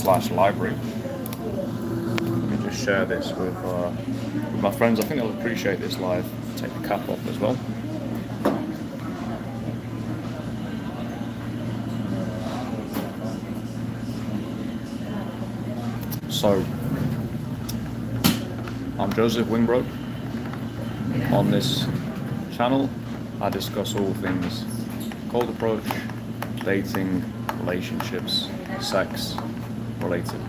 library. Let me just share this with my friends. I think they'll appreciate this live. Take the cap off as well. So, I'm Joseph Wingbroke. On this channel, I discuss all things cold approach, dating, relationships, sex related.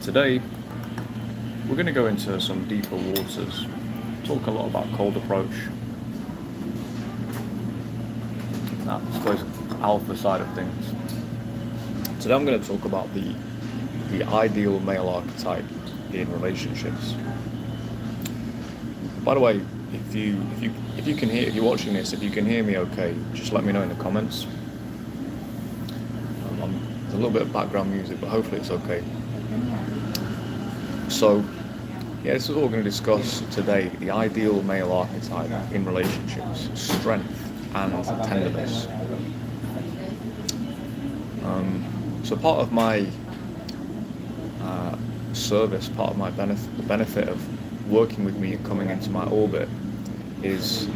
Today, we're going to go into some deeper waters, talk a lot about cold approach, I suppose alpha side of things. Today I'm going to talk about the ideal male archetype in relationships. By the way, if you can hear, if you're watching this, if you can hear me okay, just let me know in the comments. There's a little bit of background music, but hopefully it's okay. So, yeah, this is what we're going to discuss today, the ideal male archetype in relationships, strength and tenderness. So part of my service, part of my the benefit of working with me and coming into my orbit is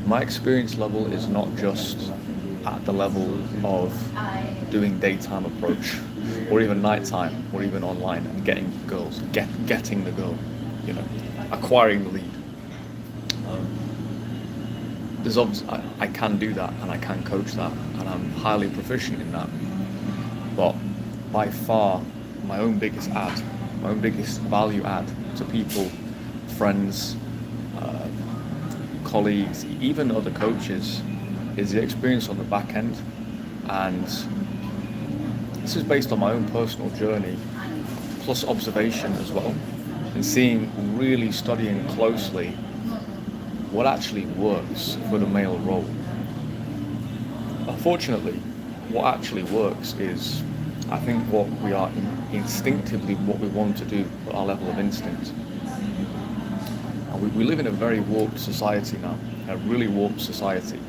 my experience level is not just at the level of doing daytime approach or even nighttime or even online and getting girls, getting the girl, acquiring the lead. There's obviously, I can do that and I can coach that and I'm highly proficient in that, but by far my own biggest value add to people, friends, colleagues, even other coaches, is the experience on the back end. And this is based on my own personal journey, plus observation as well, and really studying closely what actually works for the male role. Unfortunately, what actually works is, I think, what we are instinctively what we want to do at our level of instinct. And we live in a very warped society now, a really warped society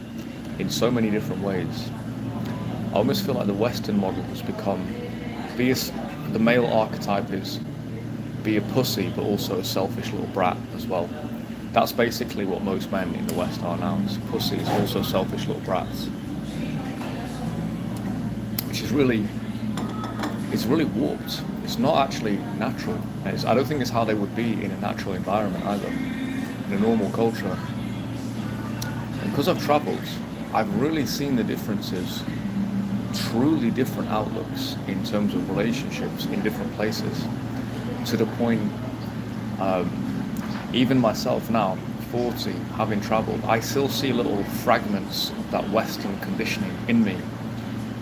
in so many different ways. I almost feel like the Western model has become, the male archetype is be a pussy but also a selfish little brat as well. That's basically what most men in the West are now, is pussies, also selfish little brats. Which is really, it's really warped. It's not actually natural. I don't think it's how they would be in a natural environment either, in a normal culture. And because I've travelled, I've really seen the differences, truly different outlooks in terms of relationships in different places, to the point, even myself now, 40, having travelled, I still see little fragments of that Western conditioning in me.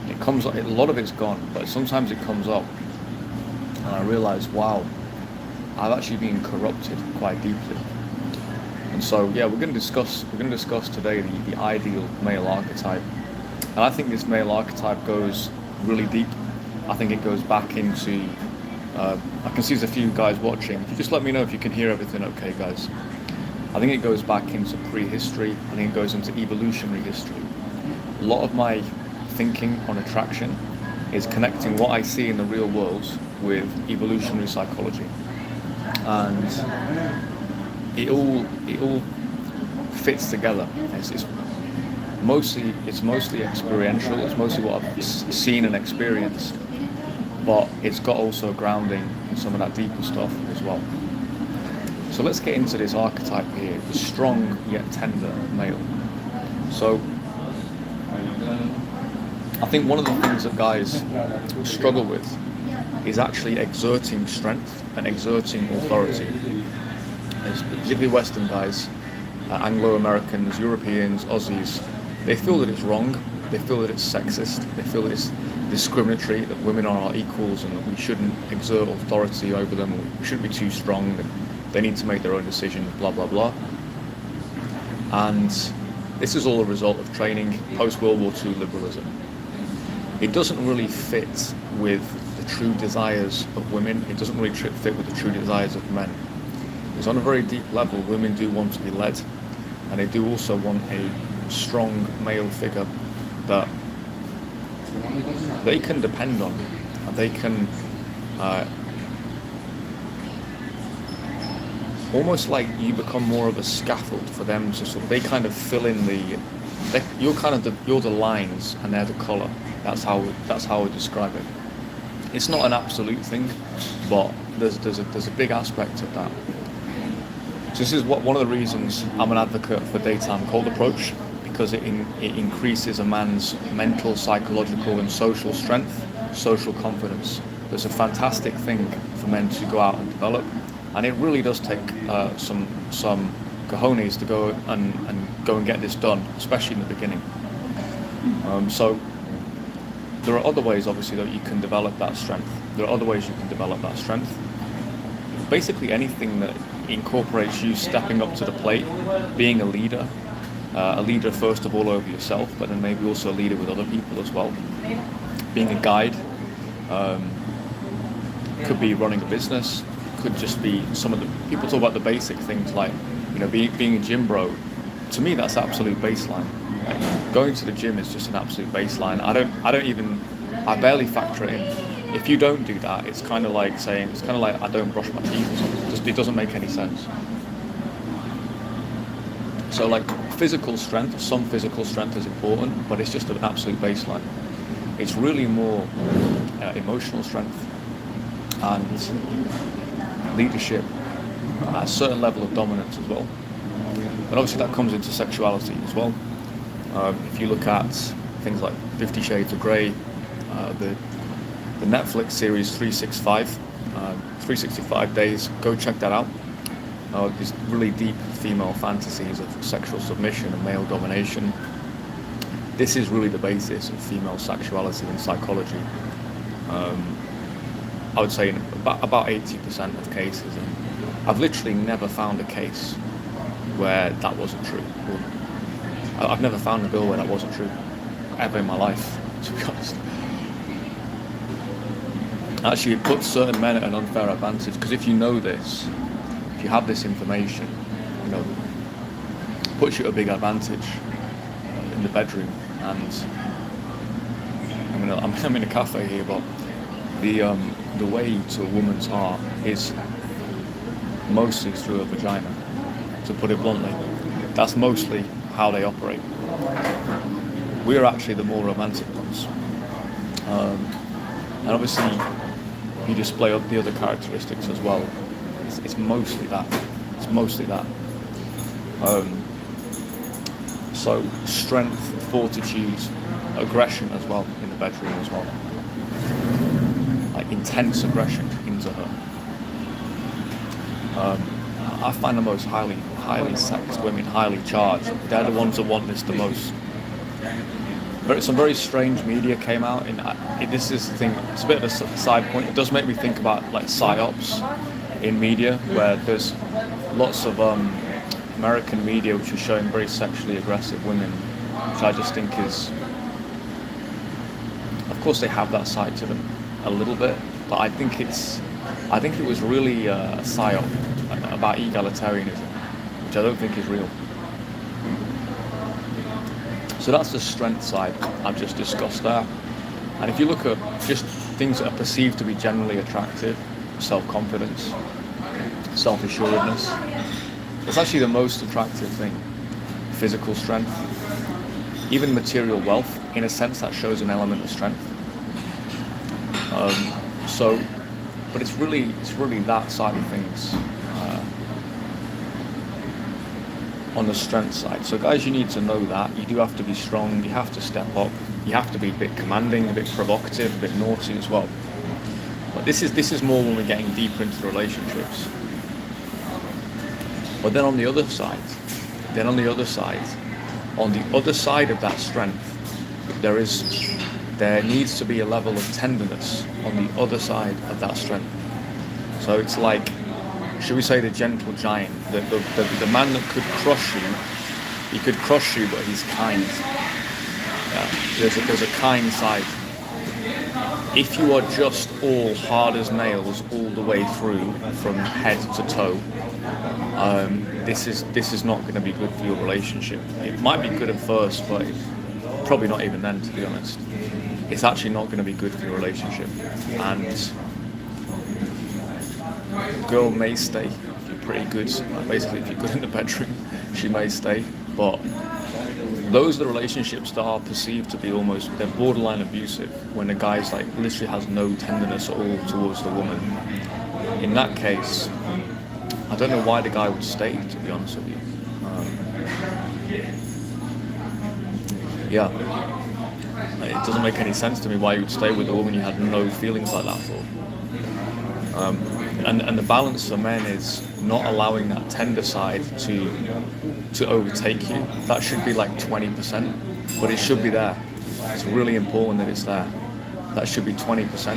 It comes up, a lot of it's gone, but sometimes it comes up and I realise, wow, I've actually been corrupted quite deeply. And so, yeah, we're going to discuss today the ideal male archetype. And I think this male archetype goes really deep. I think it goes back into, I can see there's a few guys watching. If you just let me know if you can hear everything okay, guys. I think it goes back into prehistory. I think it goes into evolutionary history. A lot of my thinking on attraction is connecting what I see in the real world with evolutionary psychology, and it all fits together. It's mostly experiential. It's mostly what I've seen and experienced, but it's got also grounding in some of that deeper stuff as well. So let's get into this archetype here, the strong yet tender male. So I think one of the things that guys struggle with is actually exerting strength and exerting authority. Particularly Western guys, Anglo-Americans, Europeans, Aussies, they feel that it's wrong, they feel that it's sexist, they feel that it's discriminatory, that women are our equals and that we shouldn't exert authority over them, we shouldn't be too strong, that they need to make their own decisions, blah, blah, blah. And this is all a result of training post-World War II liberalism. It doesn't really fit with the true desires of women. It doesn't really fit with the true desires of men. Because on a very deep level, women do want to be led, and they do also want a strong male figure that they can depend on. They can almost like you become more of a scaffold for them to sort of, they kind of fill in you're the lines and they're the colour. That's how I would describe it. It's not an absolute thing, but there's a big aspect of that. So this is one of the reasons I'm an advocate for daytime cold approach, because it increases a man's mental, psychological and social strength, social confidence. It's a fantastic thing for men to go out and develop, and it really does take some cojones to go and get this done, especially in the beginning. So there are other ways, obviously, that you can develop that strength. Basically anything that incorporates you stepping up to the plate, being a leader first of all over yourself, but then maybe also a leader with other people as well. Being a guide, could be running a business, could just be some of the people talk about the basic things like, being a gym bro. To me, that's absolute baseline. Like, going to the gym is just an absolute baseline. I barely factor it in. If you don't do that, it's kind of like I don't brush my teeth or something. It doesn't make any sense. So like some physical strength is important, but it's just an absolute baseline. It's really more emotional strength and leadership, a certain level of dominance as well. But obviously that comes into sexuality as well. If you look at things like 50 Shades of Grey, the Netflix series 365 Days, go check that out. These really deep female fantasies of sexual submission and male domination. This is really the basis of female sexuality and psychology. I would say in about 80% of cases, and I've literally never found a case where that wasn't true. I've never found a bill where that wasn't true, ever in my life, to be honest. Actually, it puts certain men at an unfair advantage, because if you know this, if you have this information, it puts you at a big advantage in the bedroom. And I'm in a cafe here, but the way to a woman's heart is mostly through a vagina, to put it bluntly. That's mostly how they operate. We are actually the more romantic ones. And obviously, you display up the other characteristics as well. It's mostly that. So strength, fortitude, aggression as well in the bedroom as well. Like intense aggression into her. I find the most highly sexed women, highly charged, they're the ones that want this the most. But some very strange media came out, and this is the thing, it's a bit of a side point. It does make me think about like psyops in media, where there's lots of American media which is showing very sexually aggressive women, which I just think is, of course they have that side to them a little bit, but I think it was really a psyop about egalitarianism, which I don't think is real. So that's the strength side I've just discussed there. And if you look at just things that are perceived to be generally attractive, self-confidence, self-assuredness, it's actually the most attractive thing. Physical strength, even material wealth, in a sense that shows an element of strength. But it's really that side of things. On the strength side. So guys, you need to know that. You do have to be strong, you have to step up, you have to be a bit commanding, a bit provocative, a bit naughty as well. But this is more when we're getting deeper into the relationships. But then on the other side, on the other side of that strength, there needs to be a level of tenderness on the other side of that strength. So it's like, should we say, the gentle giant, the man that could crush you. He could crush you, but he's kind. Yeah, there's a kind side. If you are just all hard as nails all the way through, from head to toe, this is not going to be good for your relationship. It might be good at first, but probably not even then, to be honest. it's actually not going to be good for your relationship. And the girl may stay if you're pretty good. Basically, if you're good in the bedroom, she may stay. But those are the relationships that are perceived to be almost, they're borderline abusive, when the guy's like literally has no tenderness at all towards the woman. In that case, I don't know why the guy would stay, to be honest with you. Yeah, it doesn't make any sense to me why you would stay with a woman you had no feelings like that for. And the balance for men is not allowing that tender side to overtake you. That should be like 20%, but it should be there. It's really important that it's there. That should be 20%,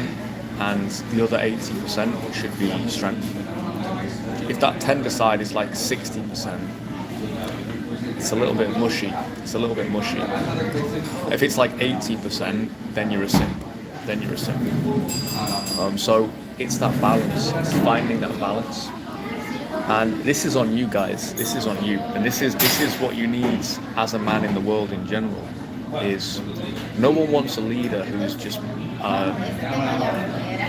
and the other 80% should be strength. If that tender side is like 60%, it's a little bit mushy. It's a little bit mushy. If it's like 80%, then you're a simp. Then you're a simp. So it's that balance. It's finding that balance. And this is on you guys. This is on you. And this is what you need as a man in the world in general. Is no one wants a leader who's just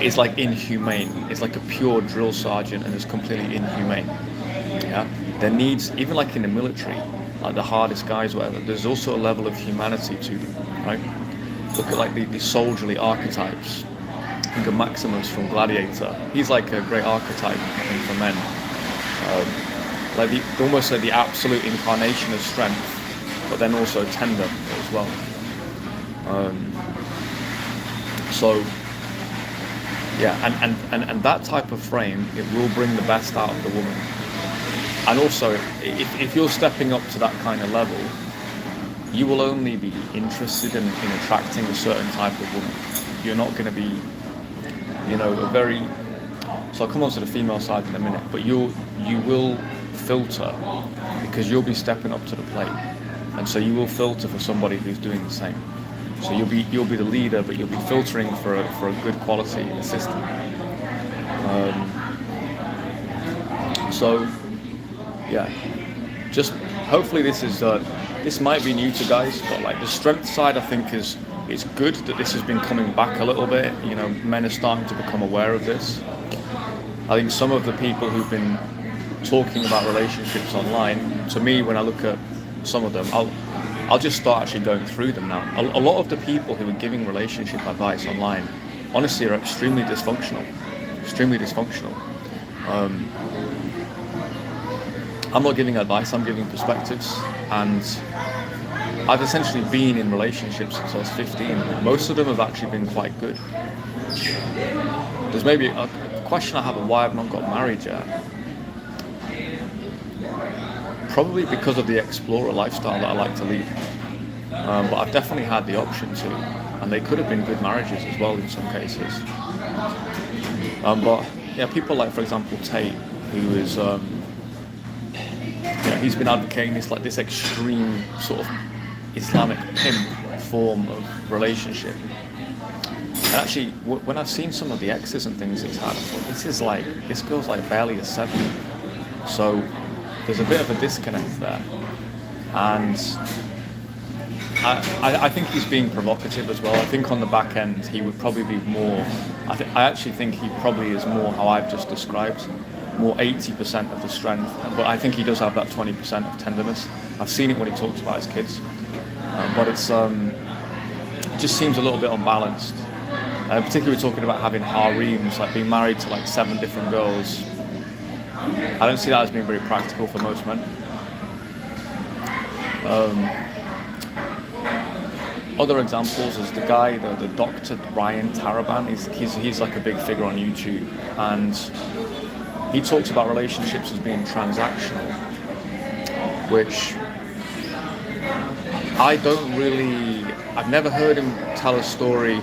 is like inhumane. It's like a pure drill sergeant and is completely inhumane. Yeah. There needs, even like in the military, like the hardest guys, whatever, there's also a level of humanity to them, right? Look at like the soldierly archetypes. Think of Maximus from Gladiator. He's like a great archetype, I think, for men. Almost like the absolute incarnation of strength, but then also tender as well. So yeah, and that type of frame, it will bring the best out of the woman. And also, if you're stepping up to that kind of level, you will only be interested in attracting a certain type of woman. You're not going to be, so I'll come on to the female side in a minute, but you will filter, because you'll be stepping up to the plate, and so you will filter for somebody who's doing the same. So you'll be the leader, but you'll be filtering for a good quality assistant. So yeah, just hopefully this might be new to guys, but like the strength side, I think it's good that this has been coming back a little bit. Men are starting to become aware of this. I think some of the people who've been talking about relationships online, to me, when I look at some of them, I'll just start actually going through them now. A lot of the people who are giving relationship advice online, honestly, are extremely dysfunctional. I'm not giving advice, I'm giving perspectives, and I've essentially been in relationships since I was 15. Most of them have actually been quite good. There's maybe a question I have of why I've not got married yet. Probably because of the explorer lifestyle that I like to lead. But I've definitely had the option to, and they could have been good marriages as well in some cases. But yeah, people like, for example, Tate, who is, he's been advocating this extreme sort of Islamic pimp form of relationship. And actually, when I've seen some of the exes and things he's had, I thought, this girl's like barely a 7. So there's a bit of a disconnect there. And I think he's being provocative as well. I think on the back end, he would probably be more, I actually think he probably is more how I've just described, more 80% of the strength, but I think he does have that 20% of tenderness. I've seen it when he talks about his kids, but it just seems a little bit unbalanced. Particularly talking about having harems, like being married to like 7 different girls. I don't see that as being very practical for most men. Other examples is the guy, the Dr. Ryan Taraban. He's like a big figure on YouTube, and he talks about relationships as being transactional, which I've never heard him tell a story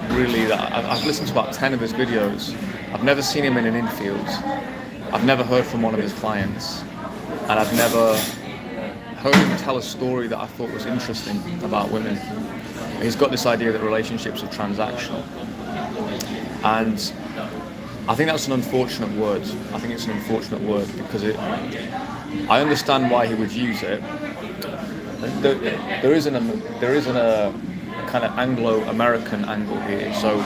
really that I've listened to about 10 of his videos. I've never seen him in an infield. I've never heard from one of his clients, and I've never heard him tell a story that I thought was interesting about women. He's got this idea that relationships are transactional, and I think that's an unfortunate word. I think it's an unfortunate word because I understand why he would use it. There isn't a kind kind of Anglo-American angle here. So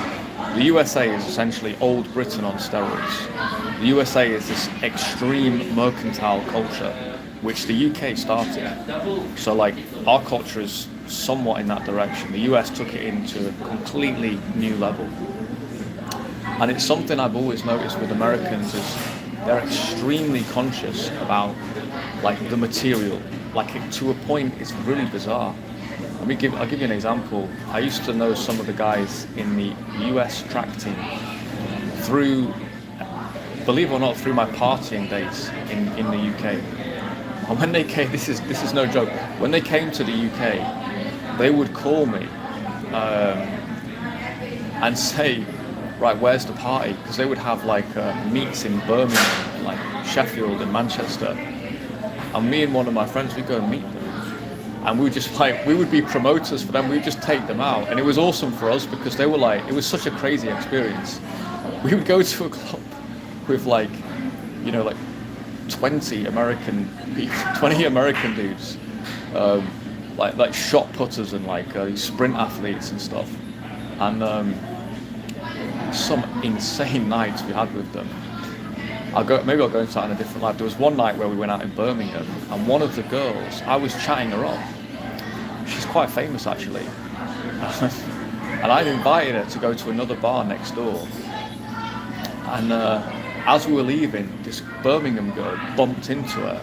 the USA is essentially old Britain on steroids. The USA is this extreme mercantile culture, which the UK started. So like our culture is somewhat in that direction. The US took it into a completely new level. And it's something I've always noticed with Americans is they're extremely conscious about like the material. Like to a point, it's really bizarre. I'll give you an example. I used to know some of the guys in the US track team through, believe it or not, through my partying days in the UK. And when they came, this is no joke. When they came to the UK, they would call me and say, right, where's the party? Because they would have like meets in Birmingham, like Sheffield and Manchester. And me and one of my friends, we'd go and meet them. And we would be promoters for them. We'd just take them out. And it was awesome for us because they were like, it was such a crazy experience. We would go to a club with like 20 American dudes, like shot putters and like sprint athletes and stuff. And some insane nights we had with them. Maybe I'll go into that in a different life. There was one night where we went out in Birmingham, and one of the girls, I was chatting her up. She's quite famous actually, and I'd invited her to go to another bar next door. And as we were leaving, this Birmingham girl bumped into her,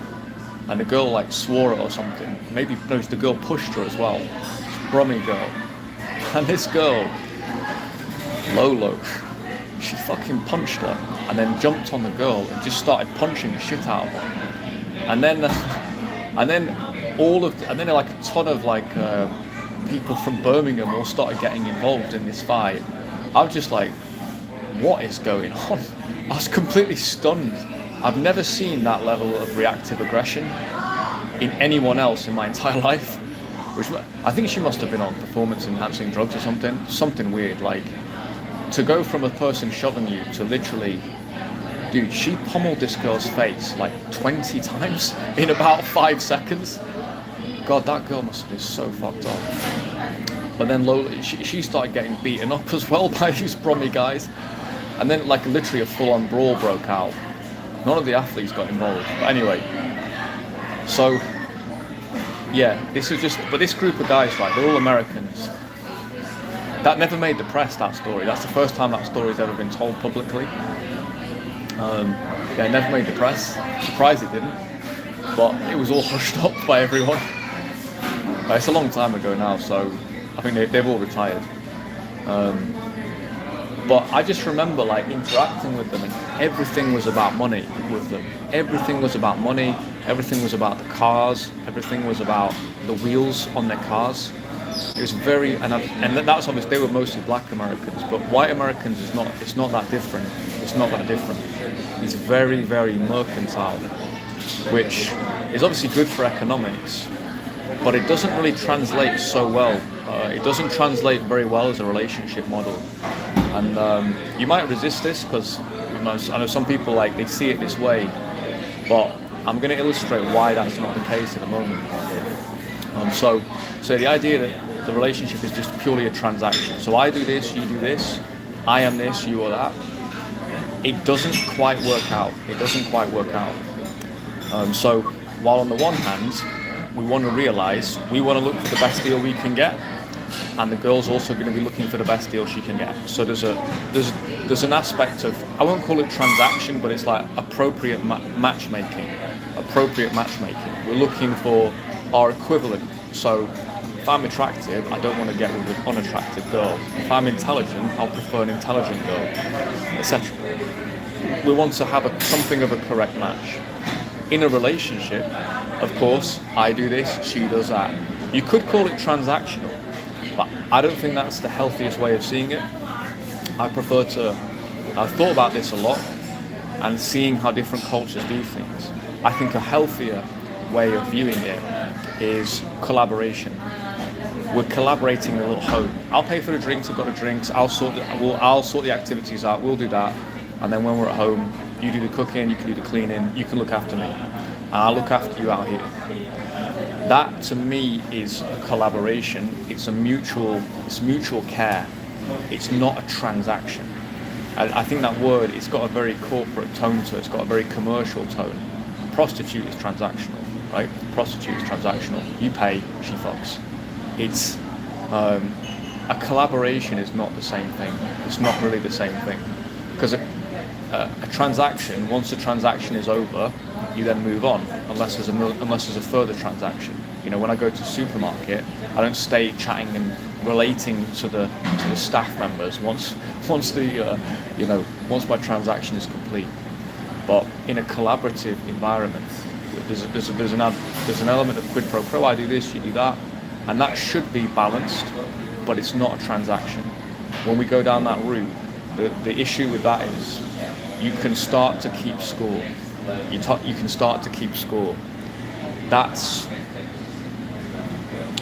and the girl like swore at her or something. No, the girl pushed her as well. This Brummie girl, and this girl, Lolo, she fucking punched her and then jumped on the girl and just started punching the shit out of her. And then like a ton of like people from Birmingham all started getting involved in this fight. I was just like, what is going on? I was completely stunned. I've never seen that level of reactive aggression in anyone else in my entire life. Which I think she must have been on performance enhancing drugs or something weird. Like, to go from a person shoving you to literally, dude, she pummeled this girl's face like 20 times in about 5 seconds. God, that girl must have been so fucked up. But then Lola, she started getting beaten up as well by these Brummie guys. And then like literally a full-on brawl broke out. None of the athletes got involved. But anyway, so yeah, but this group of guys, like, they're all Americans. That never made the press, that story. That's the first time that story's ever been told publicly. It never made the press. Surprised it didn't. But it was all hushed up by everyone. It's a long time ago now, so I think they've all retired. But I just remember like interacting with them, and everything was about money with them. Everything was about money. Everything was about the cars. Everything was about the wheels on their cars. It was very, and that's obvious. They were mostly black Americans, but white Americans is not. It's not that different. It's not that different. It's very, very mercantile, which is obviously good for economics, but it doesn't really translate so well. It doesn't translate very well as a relationship model, and you might resist this because I know some people like they see it this way, but I'm going to illustrate why that's not the case in a moment. So the idea that the relationship is just purely a transaction. So I do this, you do this, I am this, you are that. It doesn't quite work out. So while on the one hand, we want to realise we want to look for the best deal we can get, and the girl's also going to be looking for the best deal she can get. So there's an aspect of, I won't call it transaction, but it's like appropriate matchmaking. We're looking for our equivalent. So if I'm attractive, I don't want to get with an unattractive girl. If I'm intelligent, I'll prefer an intelligent girl, etc. We want to have something of a correct match. In a relationship, of course, I do this, she does that. You could call it transactional, but I don't think that's the healthiest way of seeing it. I've thought about this a lot and seeing how different cultures do things. I think a healthier way of viewing it is collaboration. We're collaborating a little home. I'll pay for the drinks, I've got the drinks, I'll sort the activities out, we'll do that, and then when we're at home, you do the cooking, you can do the cleaning, you can look after me. I'll look after you out here. That to me is a collaboration. It's mutual care. It's not a transaction. I think that word, it's got a very corporate tone to it. It's got a very commercial tone. Prostitute is transactional, right? Prostitute is transactional. You pay, she fucks. It's a collaboration is not the same thing. It's not really the same thing, because a transaction, once the transaction is over, you then move on, unless there's a further transaction. You know, when I go to the supermarket, I don't stay chatting and relating to the staff members once my transaction is complete. But in a collaborative environment, there's an element of quid pro quo. I do this, you do that, and that should be balanced, but it's not a transaction. When we go down that route, the issue with that is you can start to keep score. You can start to keep score. That's,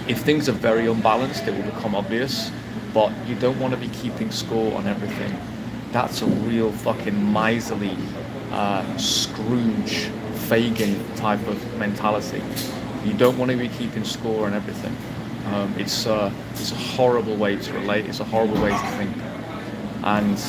if things are very unbalanced, it will become obvious, but you don't want to be keeping score on everything. That's a real fucking miserly, Scrooge, Fagin type of mentality. You don't want to be keeping score on everything. It's a horrible way to relate. It's a horrible way to think. And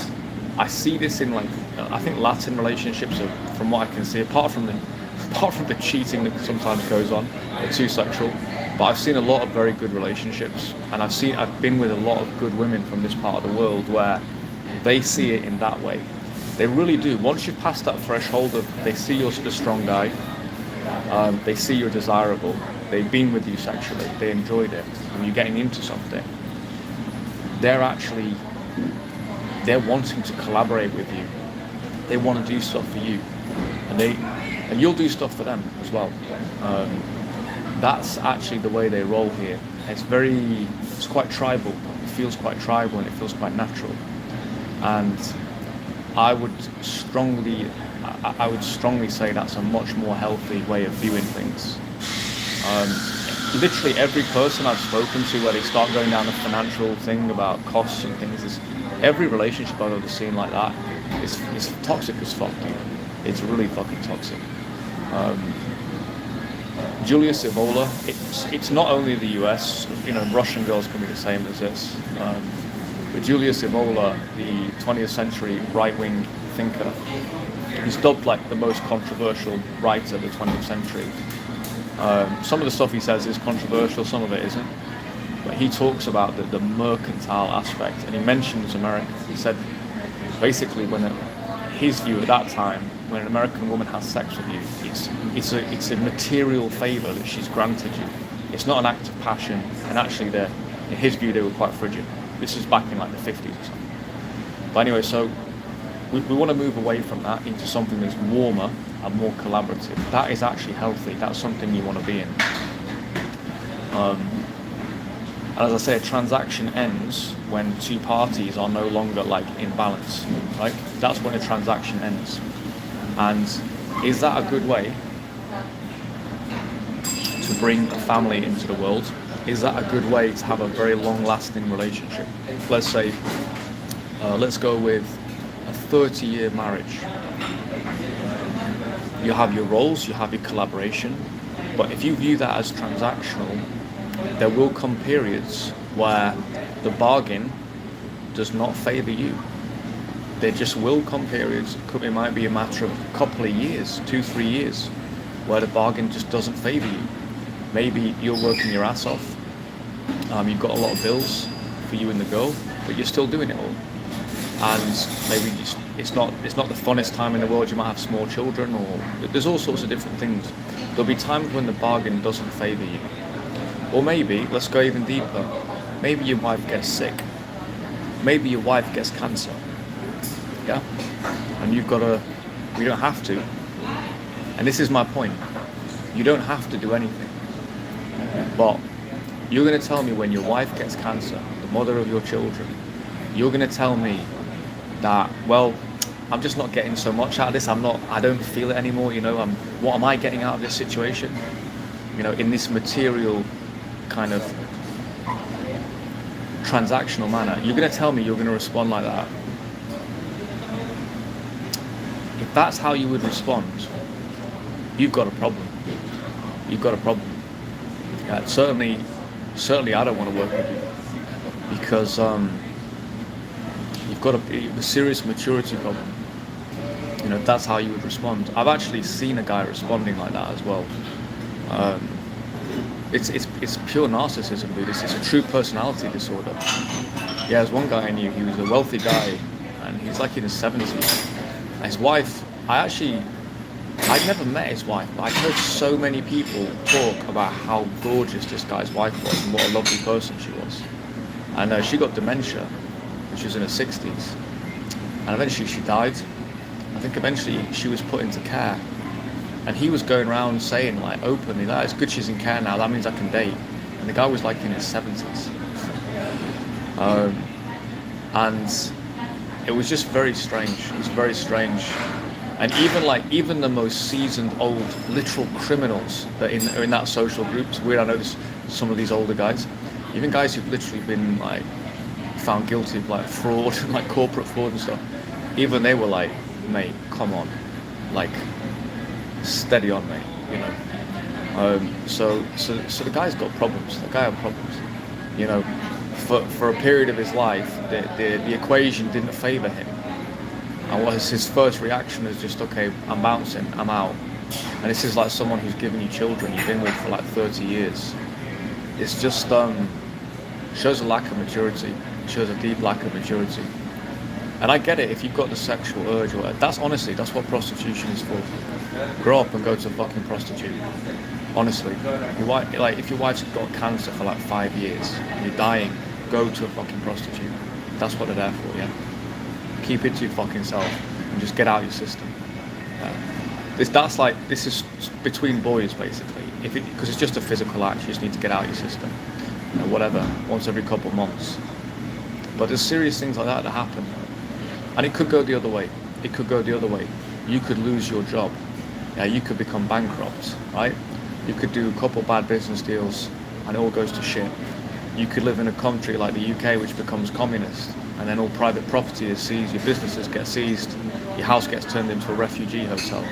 I see this in, like, I think Latin relationships are, from what I can see, apart from the cheating that sometimes goes on, they're too sexual. But I've seen a lot of very good relationships, and I've been with a lot of good women from this part of the world where they see it in that way. They really do. Once you've passed that threshold of, they see you're the strong guy, they see you're desirable, they've been with you sexually, they enjoyed it, and you're getting into something, they're wanting to collaborate with you. They want to do stuff for you, and you'll do stuff for them as well. That's actually the way they roll here. It's quite tribal. It feels quite tribal, and it feels quite natural. And I would strongly say that's a much more healthy way of viewing things. Literally every person I've spoken to where they start going down the financial thing about costs and things, every relationship I've ever seen like that is toxic as fuck, dude. It's really fucking toxic. Julius Evola, it's not only the US, you know, Russian girls can be the same as this. But Julius Evola, the 20th century right-wing thinker, he's dubbed like the most controversial writer of the 20th century. Some of the stuff he says is controversial, some of it isn't. But he talks about the mercantile aspect, and he mentions America. He said, basically, his view at that time, when an American woman has sex with you, it's a material favour that she's granted you. It's not an act of passion, and actually, in his view, they were quite frigid. This is back in like the 50s or something. But anyway, so we want to move away from that into something that's warmer and more collaborative. That is actually healthy. That's something you want to be in. And as I say, a transaction ends when two parties are no longer like in balance, right? That's when a transaction ends. And is that a good way to bring a family into the world? Is that a good way to have a very long-lasting relationship? Let's say, let's go with a 30-year marriage. You have your roles, you have your collaboration, but if you view that as transactional, there will come periods where the bargain does not favour you. There just will come periods, it might be a matter of a couple of years, 2-3 years, where the bargain just doesn't favour you. Maybe you're working your ass off, you've got a lot of bills for you and the girl, but you're still doing it all. And maybe it's not the funnest time in the world. You might have small children, or there's all sorts of different things. There'll be times when the bargain doesn't favour you. Or maybe, let's go even deeper, maybe your wife gets sick. Maybe your wife gets cancer. Yeah? And you don't have to. And this is my point. You don't have to do anything. But you're going to tell me when your wife gets cancer, the mother of your children, you're going to tell me that, well, I'm just not getting so much out of this. I don't feel it anymore. You know, what am I getting out of this situation? You know, in this material kind of transactional manner, you're going to tell me you're going to respond like that. If that's how you would respond, you've got a problem. You've got a problem. Certainly, I don't want to work with you because you've got a serious maturity problem. That's how you would respond. I've actually seen a guy responding like that as well. Um, it's pure narcissism, dude. It's a true personality disorder. Yeah, there's one guy I knew. He was a wealthy guy, and he's like in his 70s. His wife, I'd never met his wife, but I'd heard so many people talk about how gorgeous this guy's wife was and what a lovely person she was. And she got dementia when she was in her 60s, and eventually she died. I think eventually she was put into care, and he was going around saying like openly, "That it's good she's in care now. That means I can date." And the guy was like in his 70s, and it was just very strange. It was very strange. And even the most seasoned old literal criminals that are in that social group, it's weird, I noticed some of these older guys, even guys who've literally been like found guilty of like fraud and like corporate fraud and stuff, even they were like, "Mate, come on, like steady on, mate." So the guy's got problems. The guy had problems. For a period of his life, the equation didn't favour him. And what his first reaction is just, okay, I'm bouncing, I'm out. And this is like someone who's given you children you've been with for like 30 years. It's just shows a lack of maturity. It shows a deep lack of maturity. And I get it, if you've got the sexual urge, or that's what prostitution is for. Grow up and go to a fucking prostitute. Honestly, if your wife's got cancer for like 5 years, and you're dying, go to a fucking prostitute. That's what they're there for, yeah? Keep it to your fucking self and just get out your system. This is between boys basically. Because it's just a physical act, you just need to get out your system. Whatever, once every couple of months. But there's serious things like that happen, and it could go the other way. It could go the other way. You could lose your job. Yeah, you could become bankrupt, right? You could do a couple bad business deals, and it all goes to shit. You could live in a country like the UK, which becomes communist, and then all private property is seized, your businesses get seized, your house gets turned into a refugee hotel,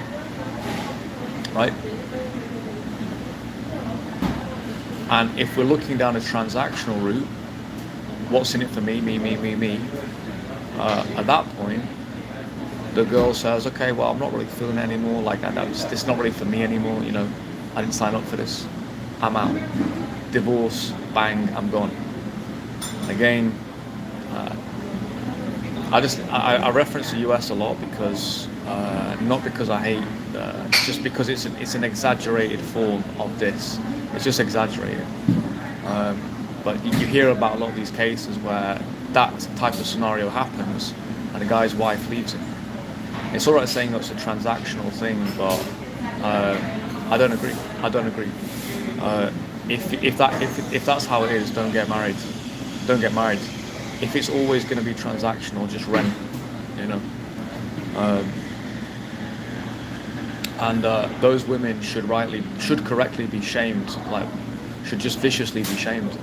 right? And if we're looking down a transactional route, what's in it for me, at that point, the girl says, okay, well, I'm not really feeling it anymore, this is not really for me anymore, I didn't sign up for this, I'm out. Divorce, bang, I'm gone. Again, I reference the US a lot because, not because I hate, just because it's an exaggerated form of this. It's just exaggerated. But you hear about a lot of these cases where that type of scenario happens and the guy's wife leaves him. It's alright saying it's a transactional thing, but I don't agree. If that's how it is, don't get married. If it's always going to be transactional, just rent, and those women should correctly be shamed, should just viciously be shamed.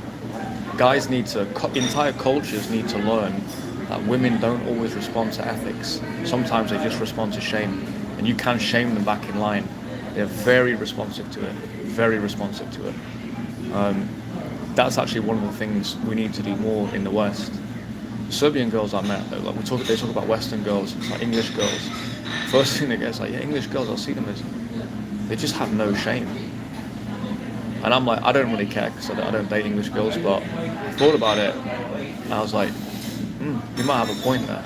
Guys entire cultures need to learn that women don't always respond to ethics. Sometimes they just respond to shame, and you can shame them back in line. They're very responsive to it. That's actually one of the things we need to do more in the West. Serbian girls I met, they talk about Western girls, it's like English girls. First thing they get is like, yeah, English girls, I'll see them as, they just have no shame. And I'm like, I don't really care because I don't date English girls, but I thought about it and I was like, you might have a point there.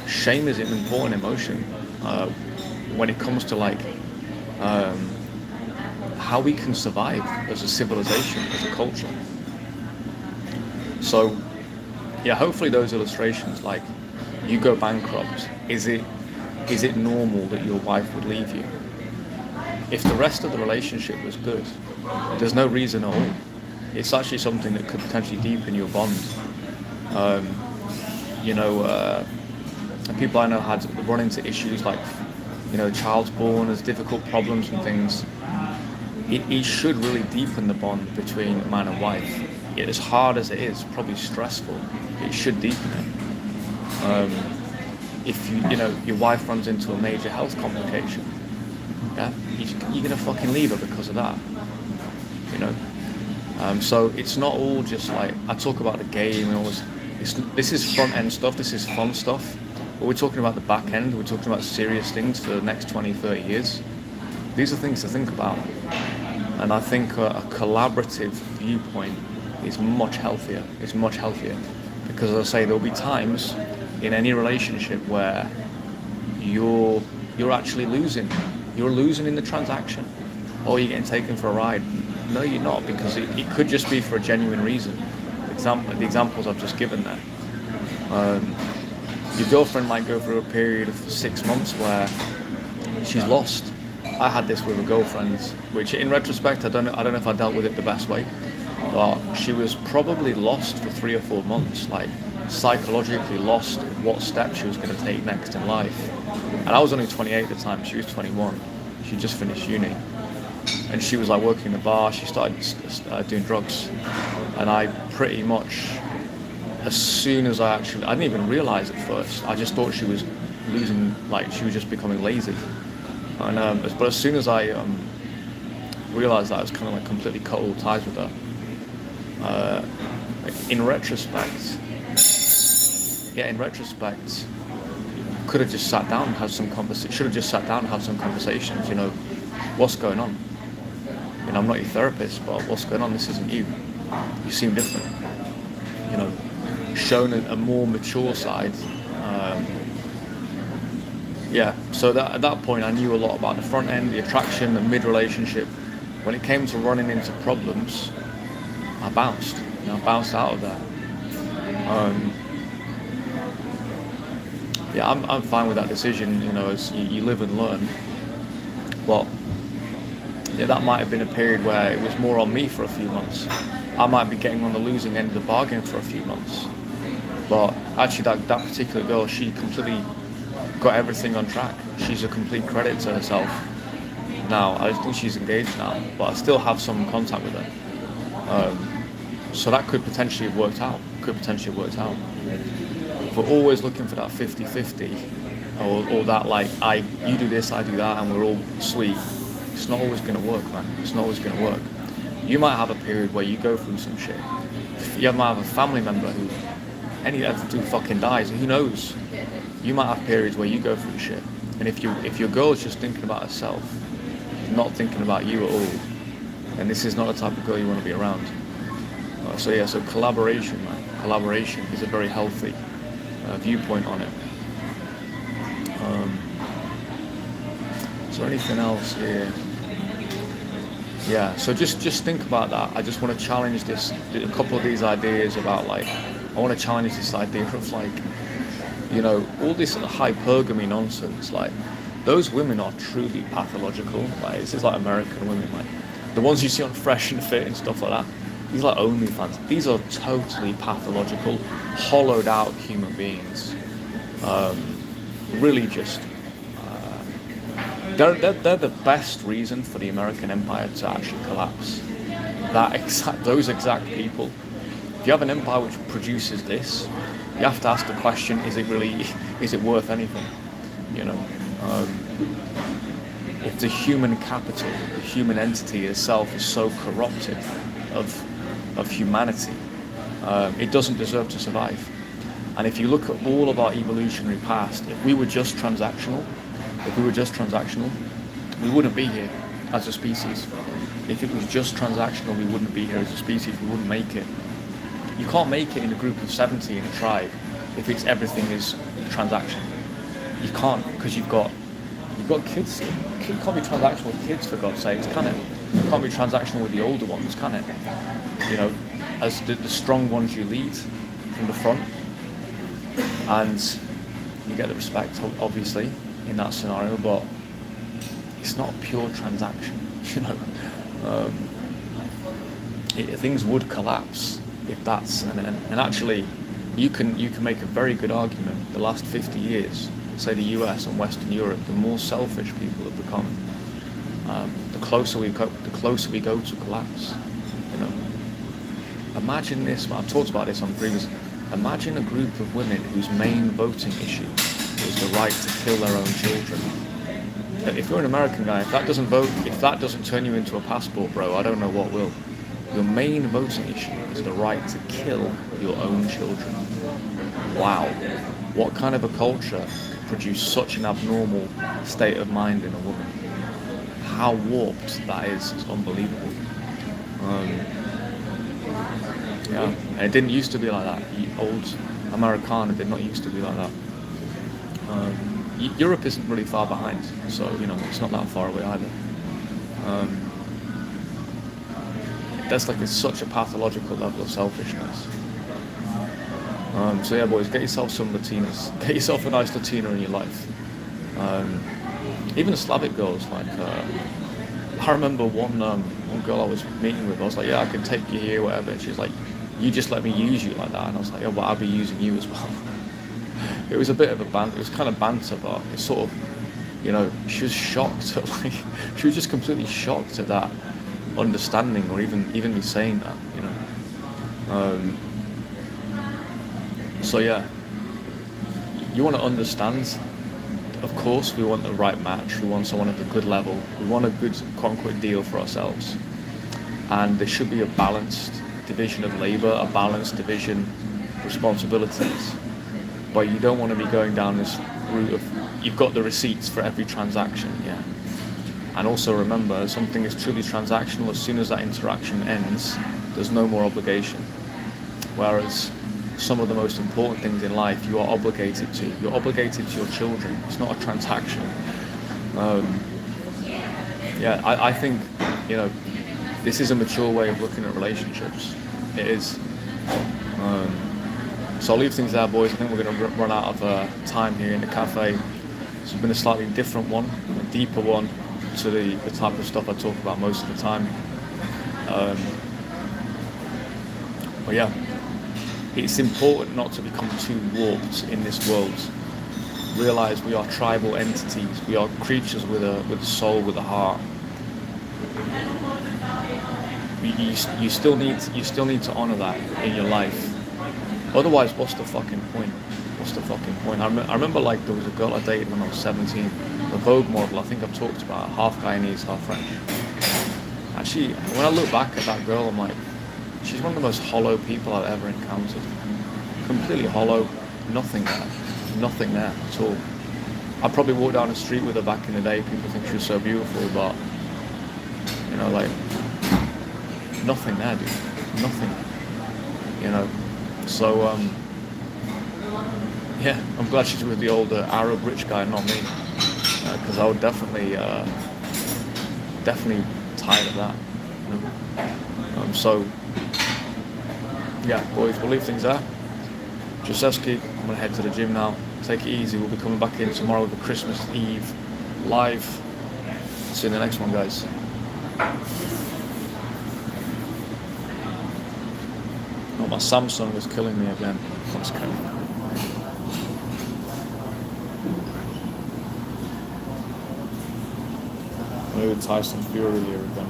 Shame is an important emotion when it comes to how we can survive as a civilization, as a culture. So, yeah, hopefully those illustrations, like you go bankrupt, is it normal that your wife would leave you? If the rest of the relationship was good, there's no reason at all. It's actually something that could potentially deepen your bond. People I know had run into issues like, child's born, there's difficult problems and things. It should really deepen the bond between man and wife. As hard as it is, probably stressful, it should deepen it. If your wife runs into a major health complication, Yeah, you're gonna fucking leave her because of that. You know. So it's not all just like I talk about the game and all this. This is front end stuff. This is fun stuff. But we're talking about the back end. We're talking about serious things for the next 20, 30 years. These are things to think about. And I think a collaborative viewpoint is much healthier. It's much healthier. Because as I say, there'll be times in any relationship where you're actually losing. You're losing in the transaction. Or you're getting taken for a ride. No, you're not, because it could just be for a genuine reason. The examples I've just given there. Your girlfriend might go through a period of 6 months where she's lost. I had this with a girlfriend, which in retrospect, I don't know if I dealt with it the best way, but she was probably lost for 3 or 4 months, like psychologically lost what step she was going to take next in life. And I was only 28 at the time, she was 21. She just finished uni. And she was like working in a bar, she started doing drugs. And I pretty much, as soon as I didn't even realise at first, I just thought she was losing, like she was just becoming lazy. And but as soon as I realised that, I was kind of like completely cut all ties with her. In retrospect, could have just sat down and had some conversation. Should have just sat down and had some conversations. You know, what's going on? You know, I'm not your therapist, but what's going on? This isn't you. You seem different. You know, shown a more mature side. So at that point, I knew a lot about the front end, the attraction, the mid-relationship. When it came to running into problems, I bounced. You know, I bounced out of that. I'm fine with that decision. You know, as you live and learn. But yeah, that might have been a period where it was more on me for a few months. I might be getting on the losing end of the bargain for a few months. But actually, that particular girl, she completely got everything on track. She's a complete credit to herself. Now, I think she's engaged now, but I still have some contact with her. So that could potentially have worked out. If we're always looking for that 50-50, or that like, you do this, I do that, and we're all sweet, it's not always going to work, man. It's not always going to work. You might have a period where you go through some shit. You might have a family member who fucking dies, who knows? You might have periods where you go through shit. And if your girl's just thinking about herself, not thinking about you at all, then this is not the type of girl you want to be around. So collaboration, man. Collaboration is a very healthy viewpoint on it. Is there anything else here? Yeah, so just think about that. I just want to challenge a couple of these ideas about like, I want to challenge this idea of like, you know, all this hypergamy nonsense. Like, those women are truly pathological. Like, this is like American women, like the ones you see on Fresh and Fit and stuff like that. These are like OnlyFans. These are totally pathological, hollowed out human beings. Really just. They're the best reason for the American empire to actually collapse. Those exact people. If you have an empire which produces this, you have to ask the question: is it worth anything? You know, if the human capital, the human entity itself, is so corrupted of humanity, it doesn't deserve to survive. And if you look at all of our evolutionary past, if we were just transactional, we wouldn't be here as a species. If it was just transactional, we wouldn't be here as a species. We wouldn't make it. You can't make it in a group of 70 in a tribe if everything is transactional. You can't, because you've got kids. You can't be transactional with kids, for God's sakes, can it? You can't be transactional with the older ones, can it? You know, as the strong ones you lead from the front, and you get the respect, obviously, in that scenario, but it's not a pure transaction, you know. Things would collapse if that's, and actually, you can make a very good argument. The last 50 years, say the US and Western Europe, the more selfish people have become, the closer we go to collapse. You know, imagine this. I've talked about this on previous. Imagine a group of women whose main voting issue was the right to kill their own children. If you're an American guy, if that doesn't vote, if that doesn't turn you into a passport, bro, I don't know what will. Your main voting issue is the right to kill your own children. Wow. What kind of a culture could produce such an abnormal state of mind in a woman? How warped that is unbelievable. Um, yeah, and it didn't used to be like that. The old Americana did not used to be like that. Europe isn't really far behind, so it's not that far away either. Um, that's like such a pathological level of selfishness. So yeah, boys, get yourself some Latinas. Get yourself a nice Latina in your life. Even the Slavic girls, like I remember one girl I was meeting with. I was like, yeah, I can take you here, whatever. And she's like, you just let me use you like that. And I was like, yeah, well, I'll be using you as well. It was a bit of a banter. It was kind of banter, but it's sort of, she was shocked at she was just completely shocked at that understanding, or even me saying that, So yeah, you want to understand. Of course, we want the right match. We want someone at a good level. We want a good, quote-unquote, deal for ourselves. And there should be a balanced division of labour, a balanced division of responsibilities. But you don't want to be going down this route of you've got the receipts for every transaction, yeah. And also remember, something is truly transactional. As soon as that interaction ends, there's no more obligation. Whereas some of the most important things in life you are obligated to. You're obligated to your children. It's not a transaction. I think, this is a mature way of looking at relationships. It is. So I'll leave things there, boys. I think we're going to run out of time here in the cafe. It's been a slightly different one, a deeper one to the type of stuff I talk about most of the time. But yeah, it's important not to become too warped in this world. Realize we are tribal entities. We are creatures with a soul, with a heart. You still need to honor that in your life. Otherwise, what's the fucking point? What's the fucking point? I remember there was a girl I dated when I was 17, a Vogue model. I think I've talked about, half Guyanese, half French. Actually, when I look back at that girl, I'm like, she's one of the most hollow people I've ever encountered. Completely hollow, nothing there at all. I'd probably walk down the street with her back in the day. People think she was so beautiful, but nothing there, dude. Nothing. So yeah, I'm glad she's with the older Arab rich guy, not me, because I would definitely tired of that. So yeah, boys, we'll leave things there. Josefsky, I'm gonna head to the gym now. Take it easy. We'll be coming back in tomorrow with a Christmas Eve live. See you in the next one, guys. Oh, my Samsung is killing me again. What's going on? Maybe Tyson Fury here again.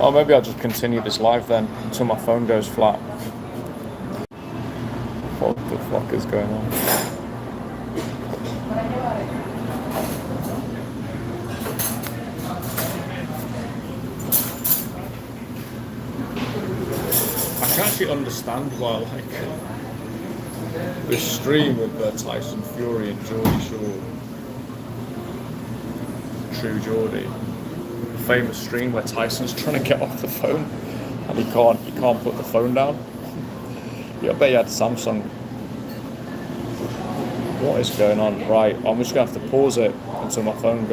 Oh, maybe I'll just continue this live then until my phone goes flat. What the fuck is going on? I can actually understand why, this stream with Tyson Fury and Geordie Shore, True Geordie, famous stream where Tyson's trying to get off the phone and he can't put the phone down. Yeah, I bet you had Samsung. What is going on? Right, I'm just gonna have to pause it until my phone goes.